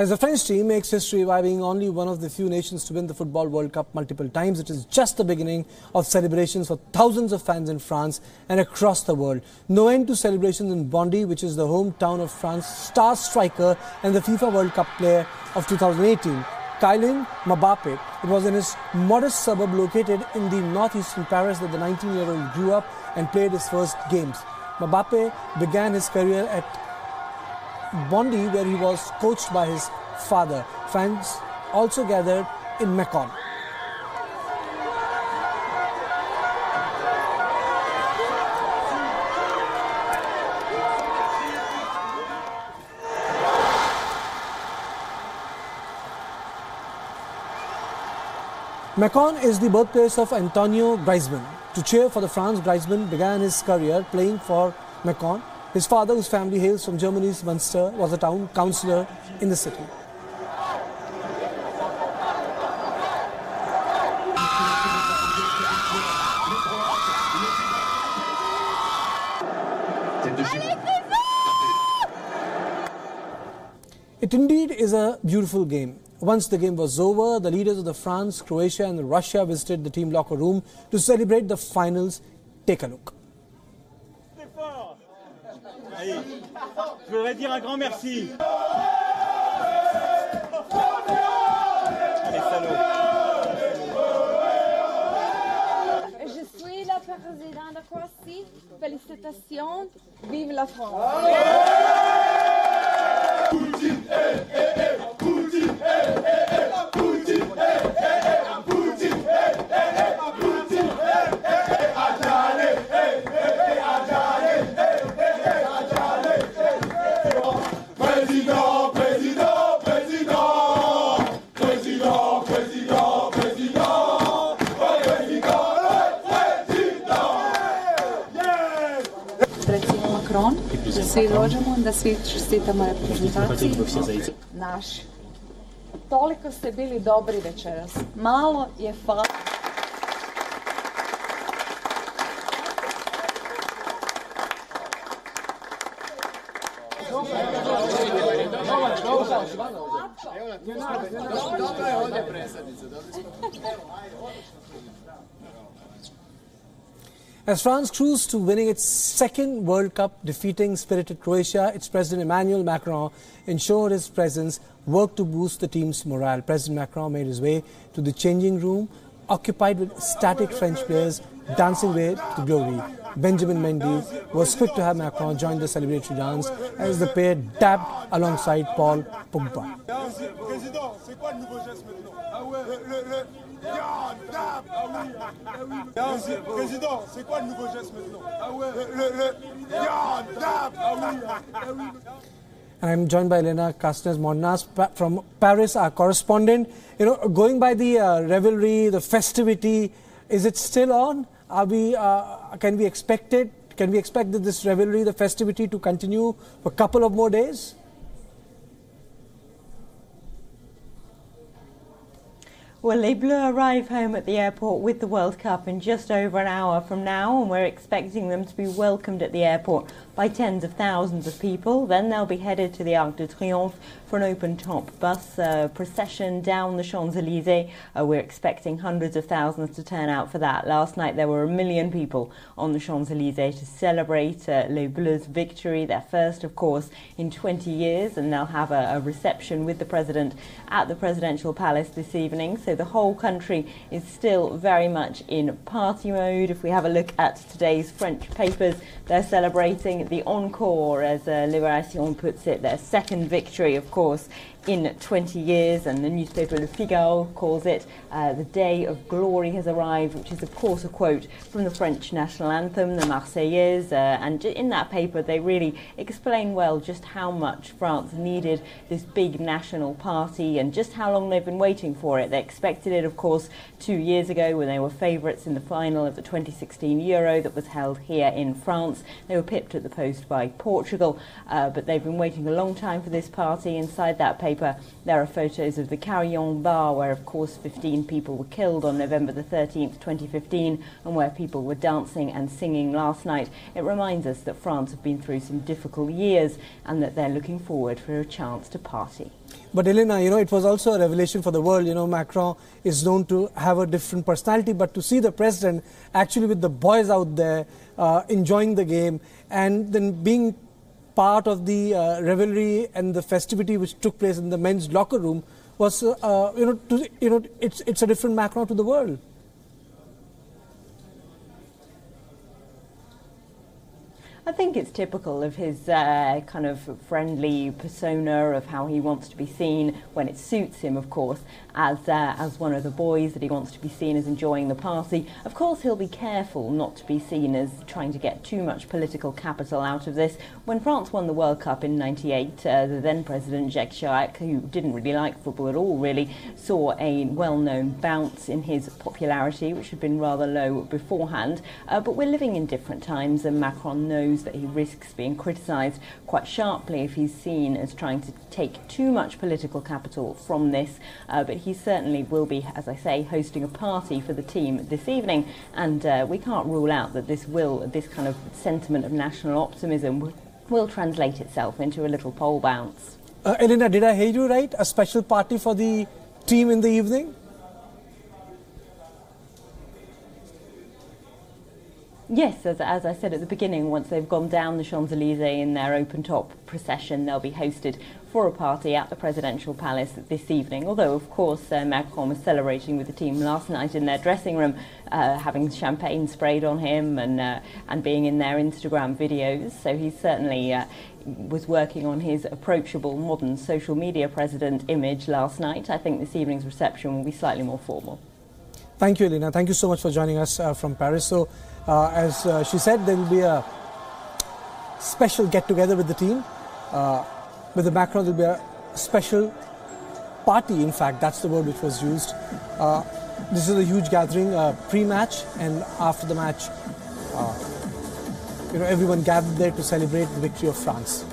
As the French team makes history by being only one of the few nations to win the Football World Cup multiple times, it is just the beginning of celebrations for thousands of fans in France and across the world. No end to celebrations in Bondy, which is the hometown of France's star striker and the FIFA World Cup player of 2018. Kylian Mbappe. It was in his modest suburb located in the northeastern Paris that the 19-year-old grew up and played his first games. Mbappe began his career at Bondy, where he was coached by his father. Fans also gathered in Macon. Macon is the birthplace of Antonio Griezmann. To cheer for the France, Griezmann began his career playing for Macon. His father, whose family hails from Germany's Munster, was a town councillor in the city. It indeed is a beautiful game. Once the game was over, the leaders of the France, Croatia and Russia visited the team locker room to celebrate the finals. Take a look. Je voudrais dire un grand merci. Je suis la présidente de Croatie. Félicitations. Vive la France. Da svi dođemo, da svi čestitamo reprezentaciji. Naš. Toliko ste bili dobri večeras. Malo je fala. As France cruised to winning its second World Cup, defeating spirited Croatia, its President Emmanuel Macron ensured his presence worked to boost the team's morale. President Macron made his way to the changing room, occupied with ecstatic French players dancing way to glory. Benjamin Mendy was quick to have Macron join the celebratory dance as the pair dabbed alongside Paul Pogba. Président, c'est quoi le nouveau geste maintenant? And I'm joined by Elena Casnes-Monnas from Paris, our correspondent. You know, going by the revelry, the festivity, is it still on? Can we expect it? Can we expect that this revelry, the festivity, to continue for a couple of more days? Well, Les Bleus arrive home at the airport with the World Cup in just over an hour from now, and we're expecting them to be welcomed at the airport by tens of thousands of people. Then they'll be headed to the Arc de Triomphe for an open-top bus procession down the Champs-Élysées. We're expecting hundreds of thousands to turn out for that. Last night there were 1 million people on the Champs-Élysées to celebrate Les Bleus' victory, their first, of course, in 20 years, and they'll have a reception with the President at the Presidential Palace this evening. So the whole country is still very much in party mode. If we have a look at today's French papers, they're celebrating the encore, as Libération puts it, their second victory, of course, in 20 years, and the newspaper Le Figaro calls it the day of glory has arrived, which is of course a quote from the French national anthem, the Marseillaise, and in that paper they really explain well just how much France needed this big national party and just how long they've been waiting for it. They expected it, of course, 2 years ago when they were favourites in the final of the 2016 Euro that was held here in France. They were pipped at the post by Portugal, but they've been waiting a long time for this party. Inside that paper newspaper. There are photos of the Kylian bar where, of course, 15 people were killed on November the 13th, 2015, and where people were dancing and singing last night. It reminds us that France have been through some difficult years and that they're looking forward for a chance to party. But Elena, it was also a revelation for the world. Macron is known to have a different personality, but to see the president actually with the boys out there enjoying the game and then being part of the revelry and the festivity which took place in the men's locker room was, it's a different Macron to the world. I think it's typical of his kind of friendly persona, of how he wants to be seen when it suits him, of course, as one of the boys, that he wants to be seen as enjoying the party. Of course, he'll be careful not to be seen as trying to get too much political capital out of this. When France won the World Cup in '98, the then President Jacques Chirac, who didn't really like football at all, really, saw a well-known bounce in his popularity, which had been rather low beforehand. But we're living in different times, and Macron knows that he risks being criticised quite sharply if he's seen as trying to take too much political capital from this. But he certainly will be, as I say, hosting a party for the team this evening, and we can't rule out that this kind of sentiment of national optimism will translate itself into a little pole bounce. Elena, did I hear you right? A special party for the team in the evening? Yes, as I said at the beginning, once they've gone down the Champs-Élysées in their open-top procession, they'll be hosted for a party at the presidential palace this evening. Although, of course, Macron was celebrating with the team last night in their dressing room, having champagne sprayed on him and being in their Instagram videos. So he certainly was working on his approachable, modern social media president image last night. I think this evening's reception will be slightly more formal. Thank you, Elena. Thank you so much for joining us from Paris. So, as she said, there will be a special get-together with the team. With the Macron, there will be a special party, in fact. That's the word which was used. This is a huge gathering, pre-match, and after the match, everyone gathered there to celebrate the victory of France.